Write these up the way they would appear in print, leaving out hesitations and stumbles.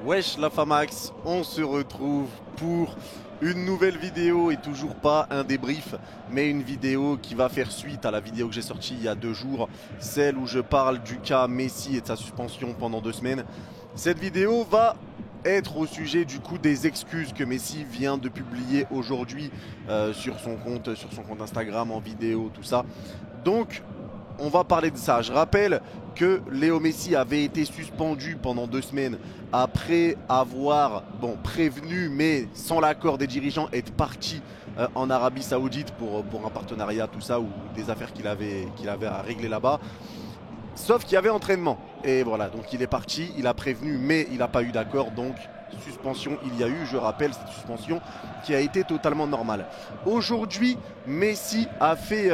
Wesh la Famax, on se retrouve pour une nouvelle vidéo et toujours pas un débrief, mais une vidéo qui va faire suite à la vidéo que j'ai sortie il y a 2 jours, celle où je parle du cas Messi et de sa suspension pendant 2 semaines. Cette vidéo va être au sujet du coup des excuses que Messi vient de publier aujourd'hui sur son compte Instagram en vidéo, tout ça. Donc on va parler de ça. Je rappelle que Léo Messi avait été suspendu pendant 2 semaines après avoir prévenu, mais sans l'accord des dirigeants, être parti en Arabie Saoudite pour un partenariat, tout ça, ou des affaires qu'il avait à régler là-bas. Sauf qu'il y avait entraînement. Et voilà, donc il est parti, il a prévenu, mais il n'a pas eu d'accord, donc suspension il y a eu, je rappelle, cette suspension qui a été totalement normale. Aujourd'hui, Messi a fait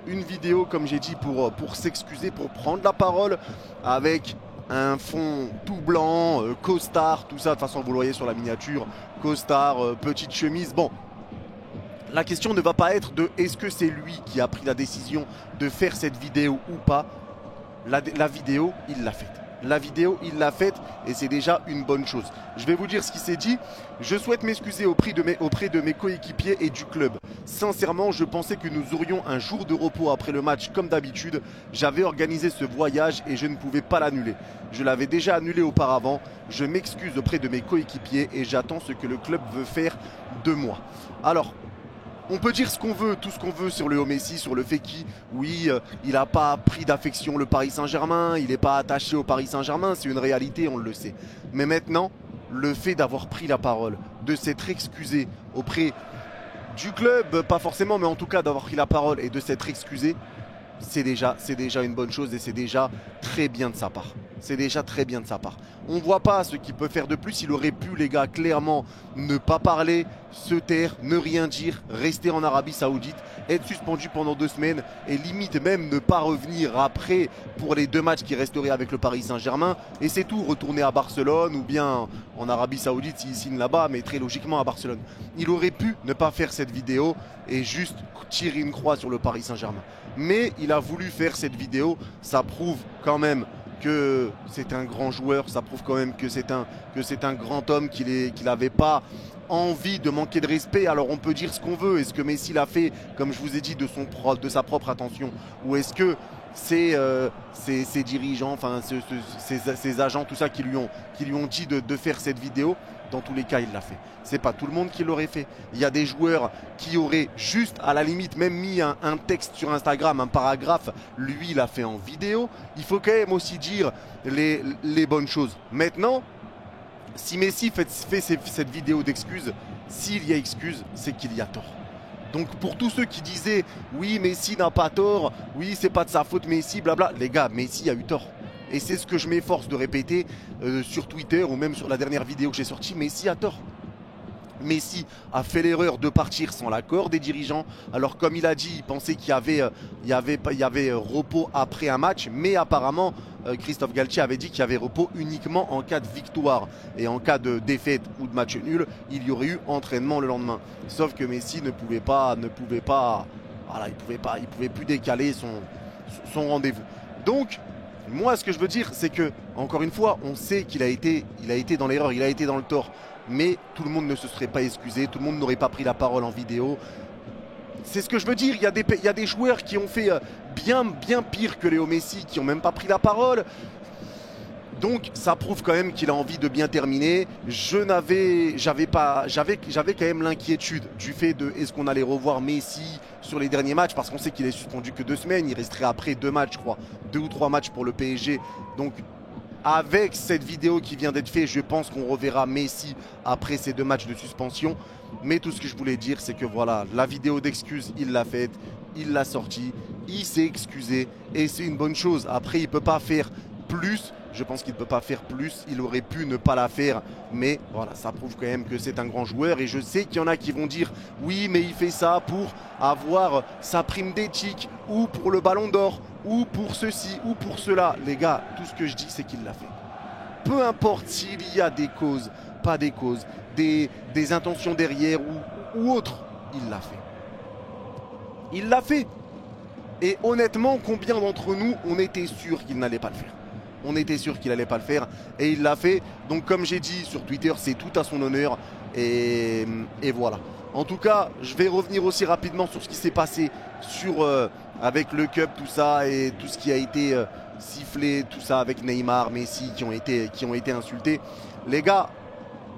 une vidéo, comme j'ai dit, pour s'excuser, pour prendre la parole, avec un fond tout blanc, costard, tout ça, de toute façon vous le voyez sur la miniature, costard, petite chemise, bon. La question ne va pas être de est-ce que c'est lui qui a pris la décision de faire cette vidéo ou pas. La vidéo, il l'a faite. La vidéo, il l'a faite et c'est déjà une bonne chose. Je vais vous dire ce qui s'est dit. Je souhaite m'excuser auprès de mes coéquipiers et du club. Sincèrement, je pensais que nous aurions un jour de repos après le match comme d'habitude. J'avais organisé ce voyage et je ne pouvais pas l'annuler. Je l'avais déjà annulé auparavant. Je m'excuse auprès de mes coéquipiers et j'attends ce que le club veut faire de moi. Alors, on peut dire ce qu'on veut, tout ce qu'on veut sur Léo Messi, sur le fait qu'il, il n'a pas pris d'affection le Paris Saint-Germain, il n'est pas attaché au Paris Saint-Germain, c'est une réalité, on le sait. Mais maintenant, le fait d'avoir pris la parole, de s'être excusé auprès du club, pas forcément, mais en tout cas d'avoir pris la parole et de s'être excusé, c'est déjà une bonne chose et c'est déjà très bien de sa part. C'est déjà très bien de sa part. On ne voit pas ce qu'il peut faire de plus. Il aurait pu, les gars, clairement ne pas parler, se taire, ne rien dire, rester en Arabie Saoudite, être suspendu pendant 2 semaines et limite même ne pas revenir après pour les 2 matchs qui resteraient avec le Paris Saint-Germain. Et c'est tout, retourner à Barcelone ou bien en Arabie Saoudite s'il signe là-bas, mais très logiquement à Barcelone. Il aurait pu ne pas faire cette vidéo et juste tirer une croix sur le Paris Saint-Germain. Mais il a voulu faire cette vidéo, ça prouve quand même que c'est un grand joueur, ça prouve quand même que c'est un grand homme, qu'il n'avait pas envie de manquer de respect. Alors on peut dire ce qu'on veut, est-ce que Messi l'a fait, comme je vous ai dit, de sa propre attention, ou est-ce que c'est ses dirigeants, enfin ses agents, tout ça qui lui ont dit de faire cette vidéo? Dans tous les cas, il l'a fait. C'est pas tout le monde qui l'aurait fait. Il y a des joueurs qui auraient juste, à la limite, même mis un texte sur Instagram, un paragraphe. Lui, il l'a fait en vidéo. Il faut quand même aussi dire les bonnes choses. Maintenant, si Messi fait cette vidéo d'excuses, s'il y a excuse, c'est qu'il y a tort. Donc pour tous ceux qui disaient oui, Messi n'a pas tort, oui, c'est pas de sa faute, Messi, blabla, les gars, Messi a eu tort. Et c'est ce que je m'efforce de répéter sur Twitter ou même sur la dernière vidéo que j'ai sortie. Messi a tort. Messi a fait l'erreur de partir sans l'accord des dirigeants. Alors comme il a dit, il pensait qu'il y avait repos après un match. Mais apparemment, Christophe Galtier avait dit qu'il y avait repos uniquement en cas de victoire. Et en cas de défaite ou de match nul, il y aurait eu entraînement le lendemain. Sauf que Messi ne pouvait pas, voilà, il pouvait plus décaler son rendez-vous. Donc, moi, ce que je veux dire, c'est que, encore une fois, on sait qu'il a été dans l'erreur, il a été dans le tort. Mais tout le monde ne se serait pas excusé, tout le monde n'aurait pas pris la parole en vidéo. C'est ce que je veux dire, il y a des joueurs qui ont fait bien pire que Léo Messi, qui n'ont même pas pris la parole. Donc ça prouve quand même qu'il a envie de bien terminer. J'avais quand même l'inquiétude du fait de est-ce qu'on allait revoir Messi sur les derniers matchs, parce qu'on sait qu'il est suspendu que 2 semaines, il resterait après 2 matchs, je crois, 2 ou 3 matchs pour le PSG. Donc avec cette vidéo qui vient d'être faite, je pense qu'on reverra Messi après ces 2 matchs de suspension. Mais tout ce que je voulais dire, c'est que voilà, la vidéo d'excuse, il l'a faite, il l'a sortie, il s'est excusé et c'est une bonne chose. Après, il ne peut pas faire plus. Je pense qu'il ne peut pas faire plus, il aurait pu ne pas la faire, mais voilà, ça prouve quand même que c'est un grand joueur. Et je sais qu'il y en a qui vont dire oui, mais il fait ça pour avoir sa prime d'éthique, ou pour le ballon d'or, ou pour ceci, ou pour cela. Les gars, tout ce que je dis, c'est qu'il l'a fait. Peu importe s'il y a des causes, pas des causes, des intentions derrière ou autre, il l'a fait. Il l'a fait. Et honnêtement, combien d'entre nous, on était sûr qu'il n'allait pas le faire? On était sûr qu'il allait pas le faire et il l'a fait. Donc comme j'ai dit sur Twitter, c'est tout à son honneur et voilà. En tout cas, je vais revenir aussi rapidement sur ce qui s'est passé avec le Cup, tout ça et tout ce qui a été sifflé, tout ça avec Neymar, Messi qui ont été insultés. Les gars,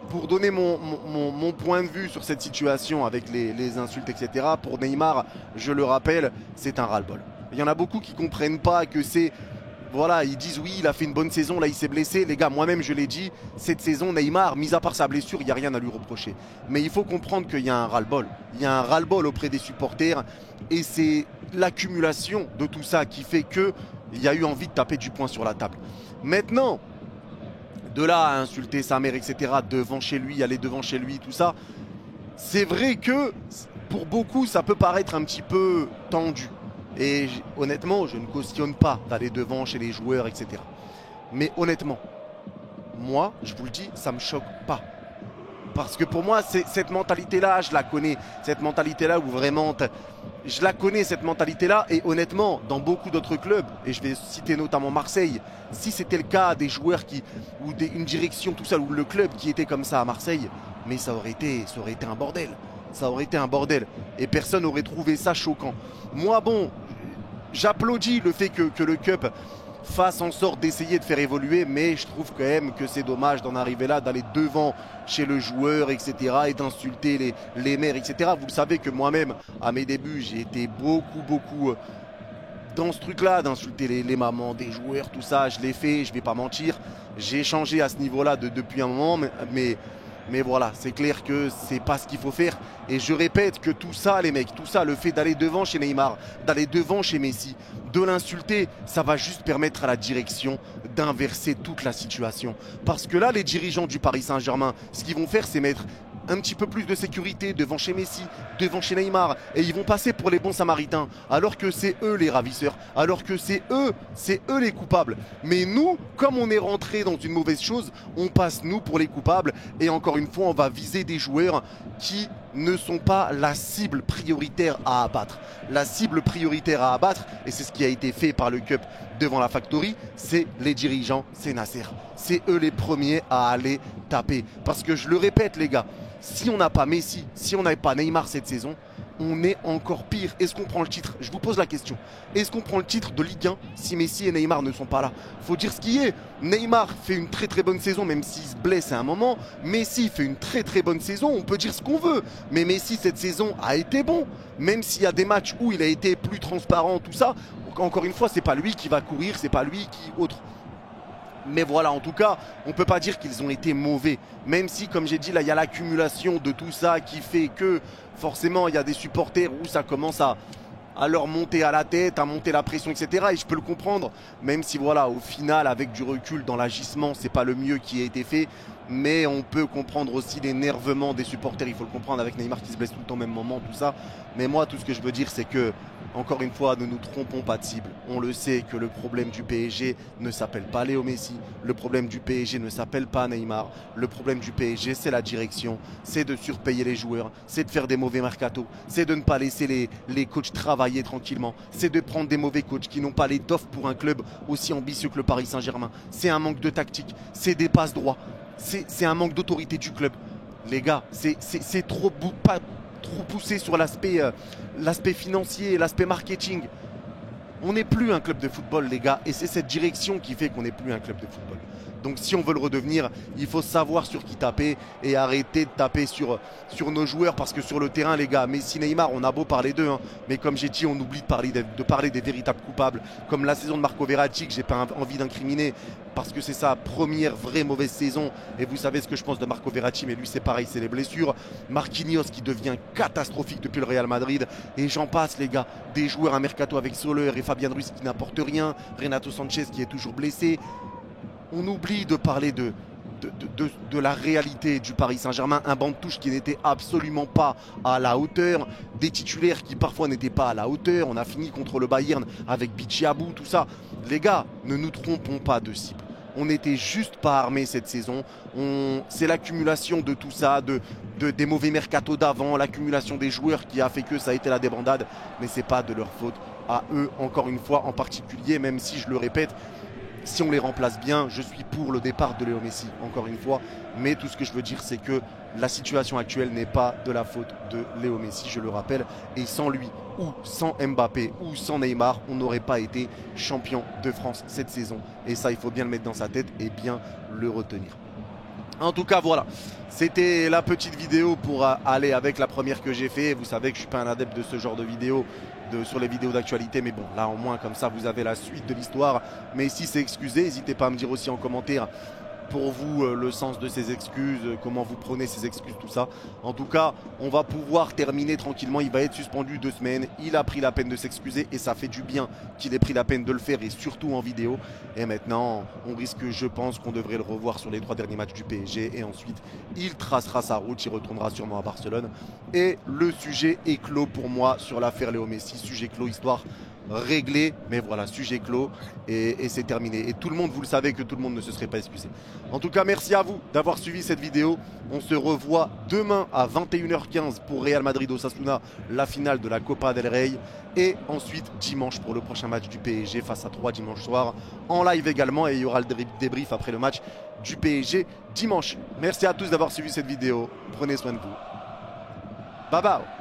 pour donner mon point de vue sur cette situation avec les insultes, etc., pour Neymar, je le rappelle, c'est un ras-le-bol. Il y en a beaucoup qui ne comprennent pas que c'est... Voilà, ils disent oui, il a fait une bonne saison, là il s'est blessé. Les gars, moi-même je l'ai dit, cette saison, Neymar, mis à part sa blessure, il n'y a rien à lui reprocher. Mais il faut comprendre qu'il y a un ras-le-bol. Il y a un ras-le-bol auprès des supporters et c'est l'accumulation de tout ça qui fait qu'il y a eu envie de taper du poing sur la table. Maintenant, de là à insulter sa mère, etc., devant chez lui, aller devant chez lui, tout ça, c'est vrai que pour beaucoup, ça peut paraître un petit peu tendu. Et honnêtement, je ne cautionne pas d'aller devant chez les joueurs, etc. Mais honnêtement, moi, je vous le dis, ça ne me choque pas. Parce que pour moi, cette mentalité-là, je la connais. Cette mentalité-là où vraiment, je la connais, cette mentalité-là. Et honnêtement, dans beaucoup d'autres clubs, et je vais citer notamment Marseille, si c'était le cas des joueurs une direction, tout ça, ou le club qui était comme ça à Marseille, mais ça aurait été un bordel. Ça aurait été un bordel. Et personne n'aurait trouvé ça choquant. Moi, bon, j'applaudis le fait que le Cup fasse en sorte d'essayer de faire évoluer, mais je trouve quand même que c'est dommage d'en arriver là, d'aller devant chez le joueur, etc. et d'insulter les mères, etc. Vous le savez que moi-même, à mes débuts, j'ai été beaucoup dans ce truc-là, d'insulter les mamans des joueurs, tout ça. Je l'ai fait, je ne vais pas mentir. J'ai changé à ce niveau-là depuis un moment, mais voilà, c'est clair que c'est pas ce qu'il faut faire. Et je répète que tout ça, les mecs, tout ça, le fait d'aller devant chez Neymar, d'aller devant chez Messi, de l'insulter, ça va juste permettre à la direction d'inverser toute la situation. Parce que là, les dirigeants du Paris Saint-Germain, ce qu'ils vont faire, c'est mettre un petit peu plus de sécurité devant chez Messi, devant chez Neymar, et ils vont passer pour les bons samaritains, alors que c'est eux les ravisseurs, alors que c'est eux les coupables. Mais nous, comme on est rentré dans une mauvaise chose, on passe nous pour les coupables, et encore une fois, on va viser des joueurs qui ne sont pas la cible prioritaire à abattre. La cible prioritaire à abattre, et c'est ce qui a été fait par le Cup devant la Factory, c'est les dirigeants, c'est Nasser. C'est eux les premiers à aller taper. Parce que je le répète les gars, si on n'a pas Messi, si on n'a pas Neymar cette saison, on est encore pire. Est-ce qu'on prend le titre? Je vous pose la question. Est-ce qu'on prend le titre de Ligue 1 si Messi et Neymar ne sont pas là? Faut dire ce qui est. Neymar fait une très bonne saison, même s'il se blesse à un moment. Messi fait une très bonne saison. On peut dire ce qu'on veut. Mais Messi, cette saison, a été bon. Même s'il y a des matchs où il a été plus transparent, tout ça. Encore une fois, c'est pas lui qui va courir, c'est pas lui qui autre. Mais voilà, en tout cas, on ne peut pas dire qu'ils ont été mauvais. Même si, comme j'ai dit, là, il y a l'accumulation de tout ça qui fait que forcément, il y a des supporters où ça commence à leur monter à la tête, à monter la pression, etc. Et je peux le comprendre, même si, voilà, au final, avec du recul dans l'agissement, c'est pas le mieux qui a été fait. Mais on peut comprendre aussi l'énervement des supporters. Il faut le comprendre avec Neymar qui se blesse tout le temps au même moment, tout ça. Mais moi, tout ce que je veux dire, c'est que, encore une fois, ne nous trompons pas de cible. On le sait que le problème du PSG ne s'appelle pas Léo Messi. Le problème du PSG ne s'appelle pas Neymar. Le problème du PSG, c'est la direction. C'est de surpayer les joueurs. C'est de faire des mauvais mercatos. C'est de ne pas laisser les coachs travailler tranquillement. C'est de prendre des mauvais coachs qui n'ont pas l'étoffe pour un club aussi ambitieux que le Paris Saint-Germain. C'est un manque de tactique. C'est des passes droits. C'est un manque d'autorité du club. Les gars, c'est trop poussé sur l'aspect financier, l'aspect marketing. On n'est plus un club de football, les gars, et c'est cette direction qui fait qu'on n'est plus un club de football. Donc si on veut le redevenir, il faut savoir sur qui taper et arrêter de taper sur nos joueurs, parce que sur le terrain, les gars, Messi, Neymar, on a beau parler d'eux, hein, mais comme j'ai dit, on oublie de parler des véritables coupables, comme la saison de Marco Verratti, que j'ai pas envie d'incriminer, parce que c'est sa première vraie mauvaise saison, et vous savez ce que je pense de Marco Verratti, mais lui c'est pareil, c'est les blessures. Marquinhos qui devient catastrophique depuis le Real Madrid, et j'en passe les gars, des joueurs à mercato avec Soler et Fabien Ruiz qui n'apportent rien, Renato Sanchez qui est toujours blessé. On oublie de parler de la réalité du Paris Saint-Germain, un banc de touche qui n'était absolument pas à la hauteur, des titulaires qui parfois n'étaient pas à la hauteur. On a fini contre le Bayern avec Bichiabou, tout ça. Les gars, ne nous trompons pas de cible. On n'était juste pas armés cette saison. C'est l'accumulation de tout ça, des mauvais mercatos d'avant, l'accumulation des joueurs qui a fait que ça a été la débandade. Mais ce n'est pas de leur faute à eux, encore une fois, en particulier, même si je le répète, Si on les remplace bien, je suis pour le départ de Léo Messi, encore une fois. Mais tout ce que je veux dire, c'est que la situation actuelle n'est pas de la faute de Léo Messi, je le rappelle. Et sans lui, ou sans Mbappé, ou sans Neymar, on n'aurait pas été champion de France cette saison. Et ça, il faut bien le mettre dans sa tête et bien le retenir. En tout cas, voilà, c'était la petite vidéo pour aller avec la première que j'ai fait. Vous savez que je ne suis pas un adepte de ce genre de vidéo, sur les vidéos d'actualité. Mais bon, là, au moins, comme ça, vous avez la suite de l'histoire. Mais si c'est excusé, n'hésitez pas à me dire aussi en commentaire pour vous le sens de ces excuses, comment vous prenez ces excuses, tout ça. En tout cas, on va pouvoir terminer tranquillement. Il va être suspendu 2 semaines. Il a pris la peine de s'excuser et ça fait du bien qu'il ait pris la peine de le faire et surtout en vidéo. Et maintenant, on risque, je pense, qu'on devrait le revoir sur les 3 derniers matchs du PSG et ensuite, il tracera sa route, il retournera sûrement à Barcelone. Et le sujet est clos pour moi sur l'affaire Léo Messi. Sujet clos, histoire réglé, mais voilà, sujet clos et c'est terminé. Et tout le monde, vous le savez que tout le monde ne se serait pas excusé. En tout cas, merci à vous d'avoir suivi cette vidéo. On se revoit demain à 21h15 pour Real Madrid-Osasuna, la finale de la Copa del Rey. Et ensuite dimanche pour le prochain match du PSG face à 3 dimanche soir en live également. Et il y aura le débrief après le match du PSG dimanche. Merci à tous d'avoir suivi cette vidéo. Prenez soin de vous. Bye bye.